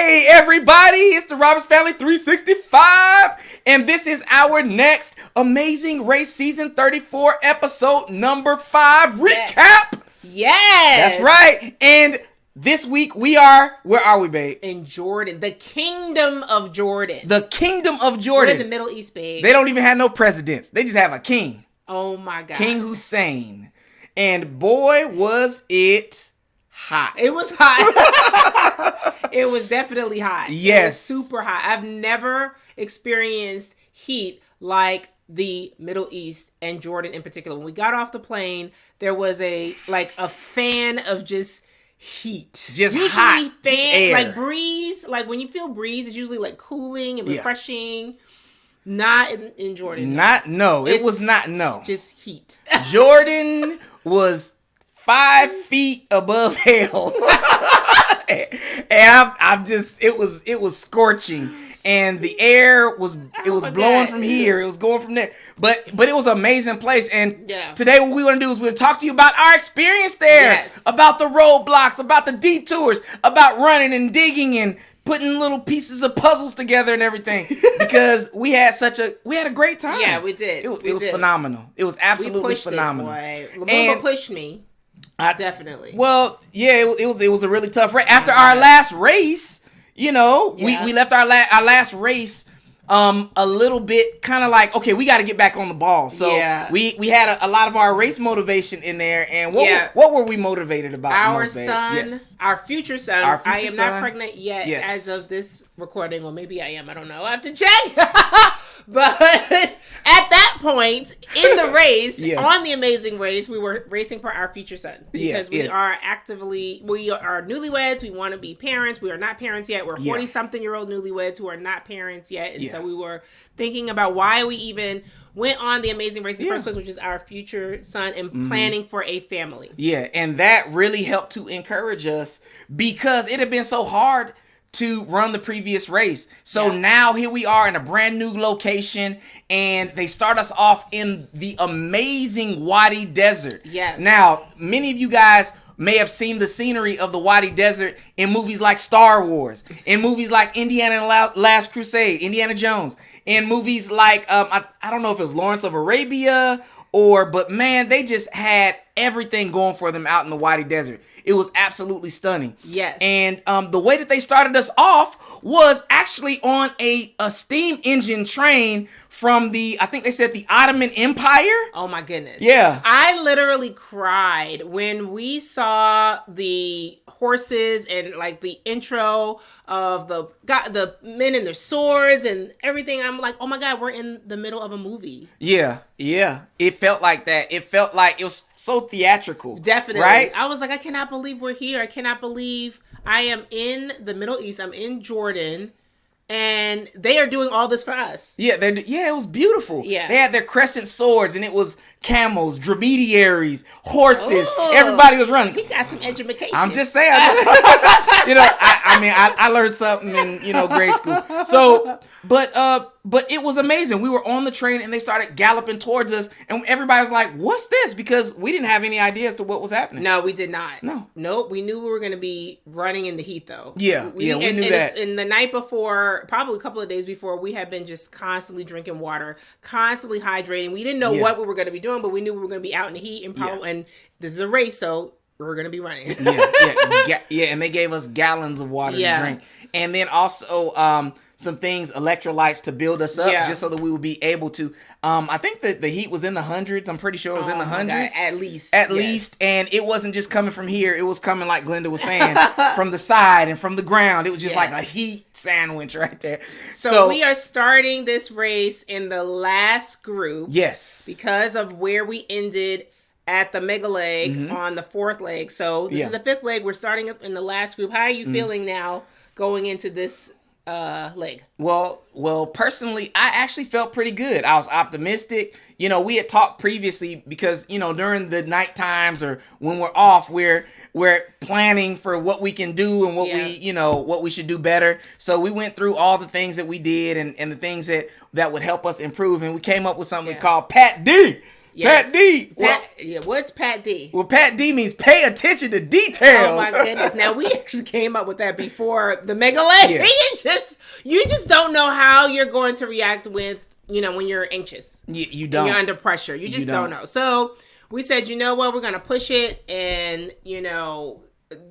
Hey everybody, it's the Roberts Family 365, and this is our next Amazing Race Season 34 episode number 5 recap. Yes. That's right. And this week we are, where are we, babe? In Jordan, the Kingdom of Jordan. The Kingdom of Jordan. We're in the Middle East, babe. They don't even have no presidents. They just have a king. Oh my God. King Hussein. And boy, was it hot. It was hot. It was definitely hot. Yes. It was super hot. I've never experienced heat like the Middle East and Jordan in particular. When we got off the plane, there was a fan of just heat. Just usually hot. Fan, just air. like breeze. Like when you feel breeze, it's usually like cooling and refreshing. Not in Jordan. It was not. Just heat. Jordan was 5 feet above hell. And it was scorching. And the air was blowing from here. It was going from there. But it was an amazing place. And today what we want to do is we're going to talk to you about our experience there. Yes. About the roadblocks, about the detours, about running and digging and putting little pieces of puzzles together and everything. Because we had a great time. Yeah, we did. It was phenomenal. It was absolutely phenomenal. Lamumba pushed me. Definitely. Well, yeah, it was a really tough race. After our last race, we left our last race a little bit kind of like, okay, we got to get back on the ball. So we had a lot of our race motivation in there. And what were we motivated about? Our son, our future son. I am not pregnant yet as of this recording, or maybe I am. I don't know. I have to check. But at that point in the race, on the Amazing Race, we were racing for our future son. Because we are newlyweds. We want to be parents. We are not parents yet. We're 40-something-year-old newlyweds who are not parents yet. And so we were thinking about why we even went on the Amazing Race in the first place, which is our future son, and planning for a family. Yeah, and that really helped to encourage us because it had been so hard to run the previous race. So now here we are in a brand new location, and they start us off in the amazing Wadi Desert. Yes. Now, many of you guys may have seen the scenery of the Wadi Desert in movies like Star Wars, in movies like Indiana and the Last Crusade, Indiana Jones, in movies like, I don't know if it was Lawrence of Arabia, but man, they just had everything going for them out in the Wadi Desert. It was absolutely stunning. Yes. And the way that they started us off was actually on a steam engine train from I think they said the Ottoman Empire. Oh my goodness. Yeah. I literally cried when we saw the horses and like the intro of the men and their swords and everything. I'm like, oh my God, we're in the middle of a movie. Yeah. It felt like that. It felt like it was so theatrical. Definitely. Right? I was like, I cannot believe we're here. I cannot believe I am in the Middle East. I'm in Jordan. And they are doing all this for us. Yeah, it was beautiful. Yeah. They had their crescent swords, and it was camels, dromedaries, horses. Ooh. Everybody was running. He got some education. I'm just saying. I learned something in grade school. So, but it was amazing. We were on the train, and they started galloping towards us, and everybody was like, "What's this?" Because we didn't have any idea as to what was happening. No, we did not. No. Nope. We knew we were going to be running in the heat, though. Yeah, we knew that. And the night before, probably a couple of days before, we had been just constantly drinking water, constantly hydrating. We didn't know what we were going to be doing, but we knew we were going to be out in the heat, and this is a race, so we're going to be running. And they gave us gallons of water to drink. And then also some things, electrolytes to build us up, just so that we would be able to. I think that the heat was in the hundreds. I'm pretty sure it was in the hundreds. At least. And it wasn't just coming from here. It was coming, like Glenda was saying, from the side and from the ground. It was just like a heat sandwich right there. So we are starting this race in the last group. Yes. Because of where we ended at the mega leg on the fourth leg. So this is the fifth leg. We're starting up in the last group. How are you feeling now going into this leg? Well, personally, I actually felt pretty good. I was optimistic. We had talked previously because, during the night times or when we're off, we're planning for what we can do and what what we should do better. So we went through all the things that we did and the things that would help us improve. And we came up with something we called Pat D. Yes. Pat D. What's Pat D? Well, Pat D means pay attention to detail. Oh my goodness! Now we actually came up with that before the mega leg. Yeah. You just don't know how you're going to react with when you're anxious. You don't. When you're under pressure. You just don't know. So we said, you know what? We're gonna push it and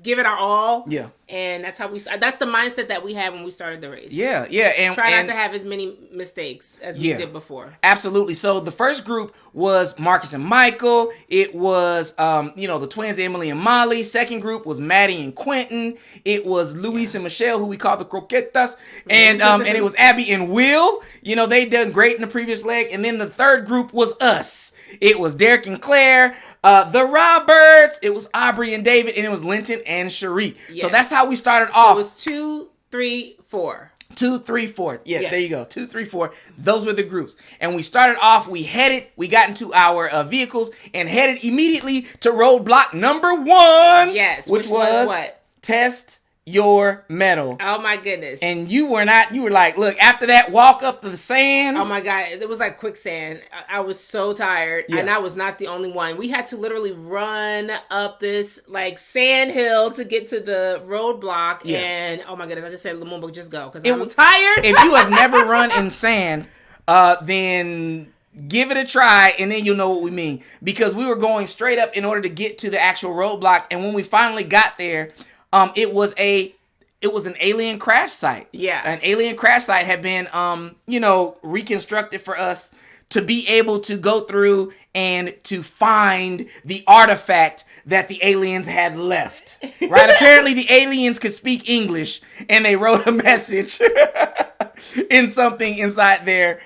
give it our all. Yeah. And that's how that's the mindset that we had when we started the race. Yeah, yeah. And try not to have as many mistakes as we did before. Absolutely. So the first group was Marcus and Michael. It was the twins Emily and Molly. Second group was Maddie and Quentin. It was Luis and Michelle, who we call the Croquetas. And it was Abby and Will. They done great in the previous leg. And then the third group was us. It was Derek and Claire, the Roberts. It was Aubrey and David, and it was Linton and Cherie. Yes. So that's how we started off. It was 2, 3, 4. 2, 3, 4. Yeah, yes. There you go. 2, 3, 4. Those were the groups. And we started off, we got into our vehicles and headed immediately to roadblock number 1. Yes. Which was what? Test your metal. Oh my goodness. And you were like, look, after that walk up to the sand. Oh my God. It was like quicksand. I was so tired. Yeah. And I was not the only one. We had to literally run up this like sand hill to get to the roadblock. Yeah. And oh my goodness, I just said, Lumumba, just go. Because I'm tired. If you have never run in sand, then give it a try, and then you'll know what we mean. Because we were going straight up in order to get to the actual roadblock. And when we finally got there, it was an alien crash site. Yeah. An alien crash site had been, reconstructed for us to be able to go through and to find the artifact that the aliens had left. Right? Apparently the aliens could speak English, and they wrote a message in something inside their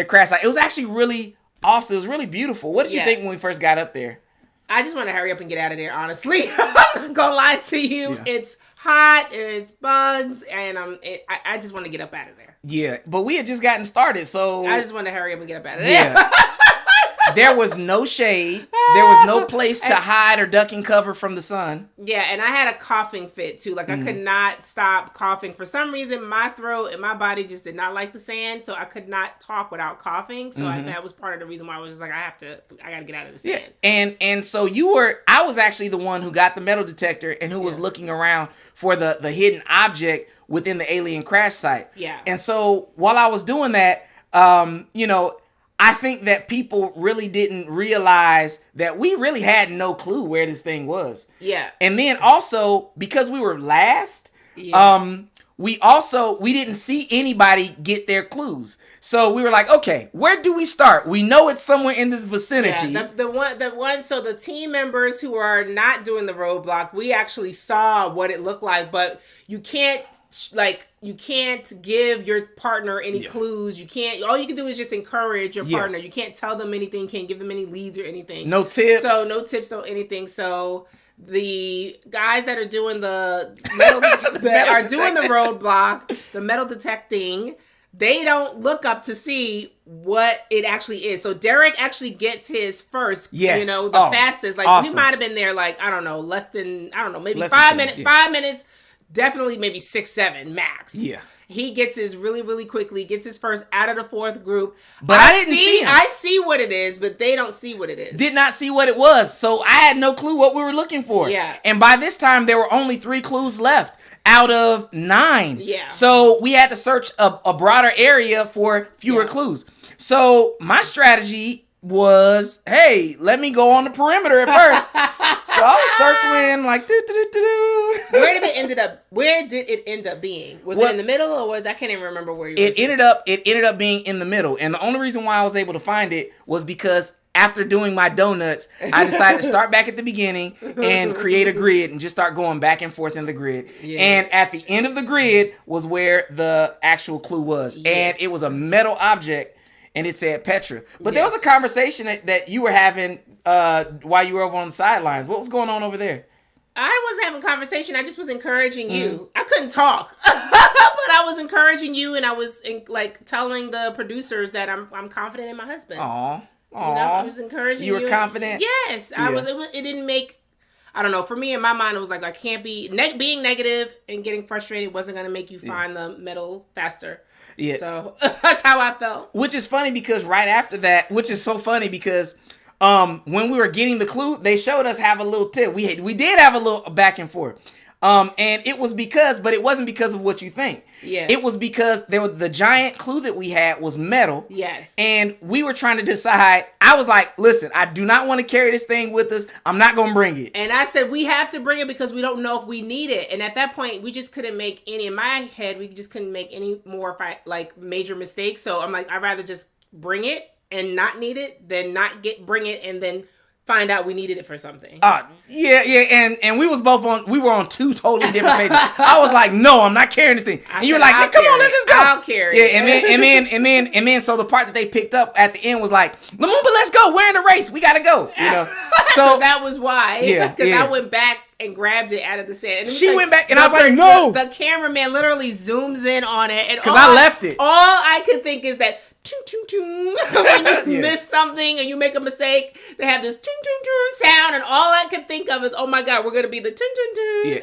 crash site. It was actually really awesome. It was really beautiful. What did you think when we first got up there? I just want to hurry up and get out of there, honestly. I'm not gonna lie to you. Yeah. It's hot, there's bugs, and I just want to get up out of there. Yeah, but we had just gotten started, so I just want to hurry up and get up out of there. Yeah. There was no shade. There was no place to hide or duck and cover from the sun. Yeah, and I had a coughing fit too. Like I could not stop coughing. For some reason, my throat and my body just did not like the sand, so I could not talk without coughing. So that was part of the reason why I was just like, I got to get out of the sand. Yeah. And so I was actually the one who got the metal detector and who was looking around for the hidden object within the alien crash site. Yeah. And so while I was doing that, I think that people really didn't realize that we really had no clue where this thing was. Yeah. And then also, because we were last, we didn't see anybody get their clues. So we were like, okay, where do we start? We know it's somewhere in this vicinity. Yeah, so the team members who are not doing the roadblock, we actually saw what it looked like, but you can't give your partner any clues. All you can do is just encourage your partner. You can't tell them anything, can't give them any leads or anything. No tips. So no tips or anything. So the guys that are doing the metal doing the roadblock, the metal detecting, they don't look up to see what it actually is. So Derek actually gets his first, fastest. Like awesome. He might have been there maybe less 5 minutes. 5 minutes. Definitely maybe 6, 7 max. Yeah. He gets his really, really quickly, gets his first out of the fourth group. But I didn't see him. I see what it is, but they don't see what it is. Did not see what it was. So I had no clue what we were looking for. Yeah. And by this time, there were only 3 clues left out of 9. Yeah. So we had to search a broader area for fewer clues. So my strategy was, hey, let me go on the perimeter at first. So I was circling like Where did it end up being? Was it in the middle or I can't even remember where you It ended up being in the middle. And the only reason why I was able to find it was because after doing my donuts, I decided to start back at the beginning and create a grid and just start going back and forth in the grid. Yeah. And at the end of the grid was where the actual clue was. Yes. And it was a metal object. And it said Petra. But there was a conversation that you were having while you were over on the sidelines. What was going on over there? I wasn't having a conversation. I just was encouraging you. I couldn't talk. But I was encouraging you, and I was telling the producers that I'm confident in my husband. Aww. I was encouraging you. You were confident? Yes. I was. It didn't make... I don't know. For me, in my mind, it was like I can't be... being negative and getting frustrated wasn't going to make you find the metal faster. Yeah. So that's how I felt. Which is funny because right after that, which is so funny because when we were getting the clue, they showed us have a little tip. We did have a little back and forth. And it was but it wasn't because of what you think. Yeah. It was because the giant clue that we had was metal. Yes. And we were trying to decide. I was like, listen, I do not want to carry this thing with us. I'm not going to bring it. And I said, we have to bring it because we don't know if we need it. And at that point, we just couldn't make any, in my head, we just couldn't make any more major mistakes. So I'm like, I'd rather just bring it and not need it than not bring it and then find out we needed it for something. Yeah, and we were on two totally different pages. I was like, no, I'm not carrying this thing. And you were like, come on, let's just go. I'll carry it. Yeah, and then so the part that they picked up at the end was like, Lumumba, let's go. We're in the race. We gotta go. You know. So that was why. Yeah. Because I went back and grabbed it out of the sand. She went back and I was like, no. The cameraman literally zooms in on it. Because I left it. All I could think is that when you miss something and you make a mistake, they have this sound, and all I could think of is, oh my God, we're gonna be the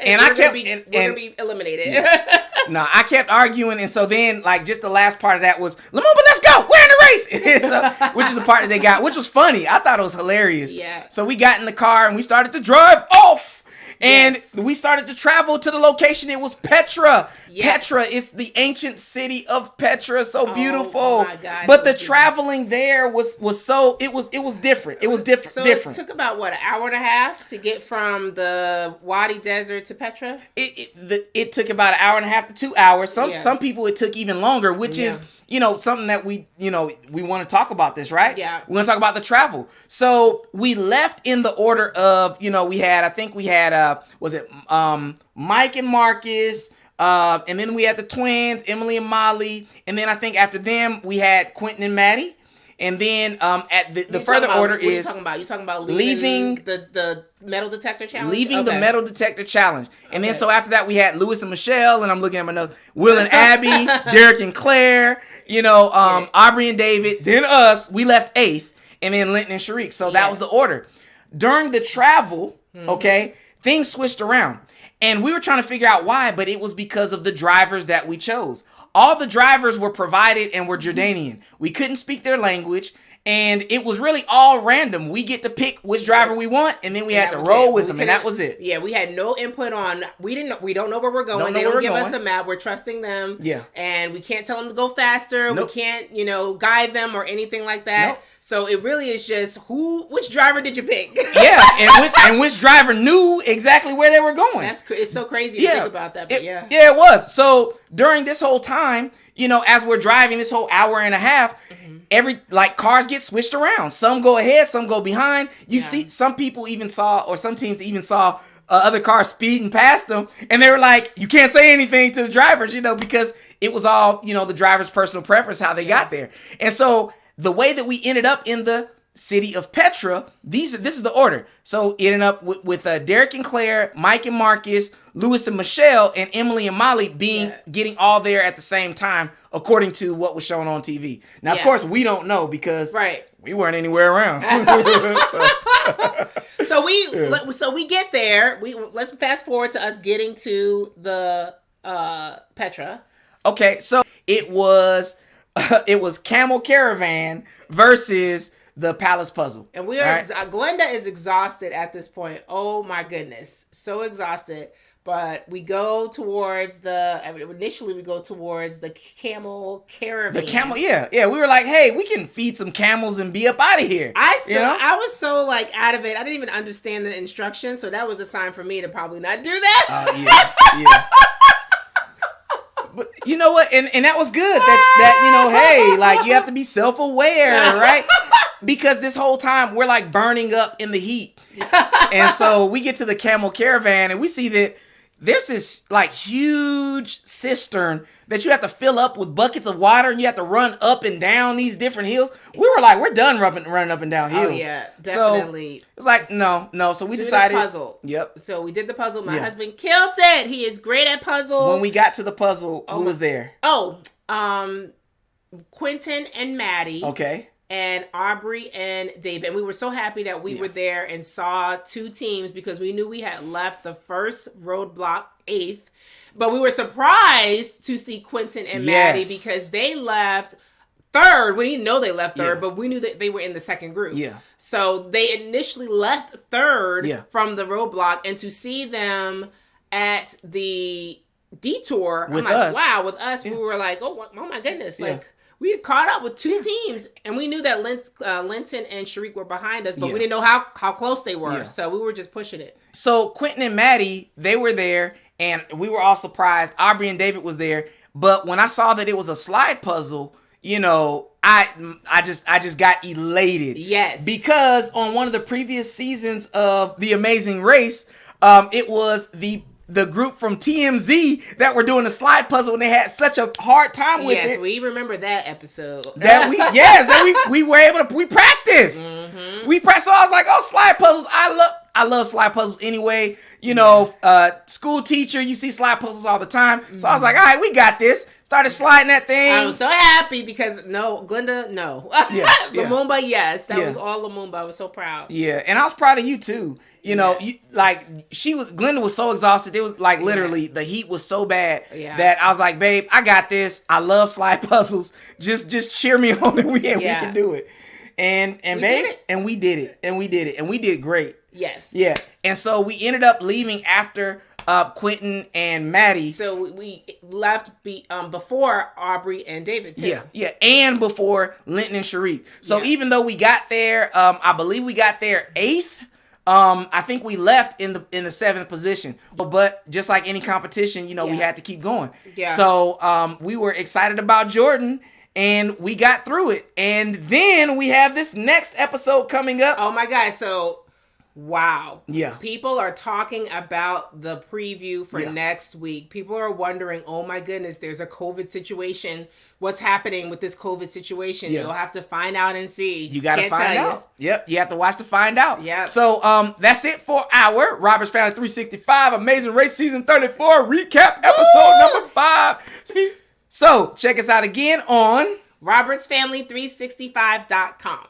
and I kept we're gonna be eliminated. Yeah. No, I kept arguing, and so then just the last part of that was, Lumumba, let's go, we're in the race. So, which is the part that they got, which was funny. I thought it was hilarious. Yeah. So we got in the car and we started to drive off. And we started to travel to the location. It was Petra. Yes. Petra, it's the ancient city of Petra. So beautiful. Oh my God, but the traveling there was so it was different. It was different. So it took about an hour and a half to get from the Wadi Desert to Petra? It took about an hour and a half to 2 hours. Some people it took even longer, which is something that we want to talk about this, right? Yeah. We want to talk about the travel. So we left in the order of, we had Mike and Marcus, and then we had the twins, Emily and Molly, and then I think after them we had Quentin and Maddie. And then at the further order is... What are you talking about? You talking about leaving the metal detector challenge? Leaving the metal detector challenge. And then so after that we had Lewis and Michelle, and I'm looking at my notes, Will and Abby, Derek and Claire, Aubrey and David, then us. We left 8th, and then Linton and Sharik. So that was the order. During the travel, things switched around. And we were trying to figure out why, but it was because of the drivers that we chose. All the drivers were provided and were Jordanian. We couldn't speak their language, and it was really all random. We get to pick which driver we want, and then we had to roll with them, and that was it. Yeah, we had no input on. We don't know where we're going. They don't give us a map. We're trusting them. Yeah, and we can't tell them to go faster. Nope. We can't, guide them or anything like that. Nope. So it really is just which driver did you pick? Yeah, and which driver knew exactly where they were going. It's so crazy to think about that, but yeah, it was. So during this whole time, as we're driving this whole hour and a half, cars get switched around. Some go ahead, some go behind. You see, some people even saw, or some teams even saw other cars speeding past them, and they were like, you can't say anything to the drivers, because it was all, the driver's personal preference, how they got there. And so the way that we ended up in the city of Petra, this is the order. So it ended up with Derek and Claire, Mike and Marcus, Lewis and Michelle, and Emily and Molly getting all there at the same time, according to what was shown on TV. Now, of course, we don't know because we weren't anywhere around. So we get there. Let's fast forward to us getting to the Petra. Okay, so it was Camel Caravan versus the Palace Puzzle. And we are Glenda is exhausted at this point. Oh my goodness. So exhausted. But we go towards initially we go towards the Camel Caravan. The camel, yeah. We were like, hey, we can feed some camels and be up out of here. I was so out of it. I didn't even understand the instructions. So that was a sign for me to probably not do that. Yeah. But you know what? And that was good. That hey, you have to be self-aware, right? Because this whole time we're burning up in the heat. And so we get to the Camel Caravan and we see that there's this huge cistern that you have to fill up with buckets of water, and you have to run up and down these different hills. We were like, we're done running up and down hills. Oh yeah, definitely. So it's like, no. So we decided. The puzzle. Yep. So we did the puzzle. My husband killed it. He is great at puzzles. When we got to the puzzle, who was there? Quentin and Maddie. Okay. And Aubrey and David. And we were so happy that we were there and saw two teams because we knew we had left the first Roadblock 8th. But we were surprised to see Quentin and Maddie because they left third. We didn't know they left third, but we knew that they were in the second group. Yeah. So they initially left third from the Roadblock, and to see them at the Detour, with I'm like, us. wow, with us, we were like, oh my goodness, like we had caught up with two teams, and we knew that Linton and Sharik were behind us, but we didn't know how close they were, so we were just pushing it. So Quentin and Maddie, they were there, and we were all surprised. Aubrey and David was there, but when I saw that it was a slide puzzle, you know, I just got elated. Yes. Because on one of the previous seasons of The Amazing Race, it was the group from TMZ that were doing the slide puzzle, and they had such a hard time with it. Yes, we remember that episode. We were able to, we practiced. Mm-hmm. We practiced, so I was like, oh, slide puzzles. I love slide puzzles anyway. You know, school teacher, you see slide puzzles all the time. Mm-hmm. So I was like, all right, we got this. Started sliding that thing. I was so happy because Glenda, no. Lumumba, yes. That was all Lumumba. I was so proud. Yeah, and I was proud of you too. You know, Glenda was so exhausted. It was like literally the heat was so bad that I was like, babe, I got this. I love slide puzzles. Just cheer me on and we can do it. And we did it. And we did great. Yes. Yeah. And so we ended up leaving after Quentin and Maddie. So we left before Aubrey and David too. Yeah, and before Linton and Sharik. So even though we got there, I believe we got there 8th. I think we left in the 7th position. But just like any competition, you know, we had to keep going. Yeah. So we were excited about Jordan. And we got through it. And then we have this next episode coming up. Oh my God. So, wow. Yeah. People are talking about the preview for next week. People are wondering, oh my goodness, there's a COVID situation. What's happening with this COVID situation? Yeah. You'll have to find out and see. You got to find out. Yep. You have to watch to find out. Yeah. So, that's it for our Robert's Family 365 Amazing Race Season 34 recap episode number 5. So, check us out again on RobertsFamily365.com.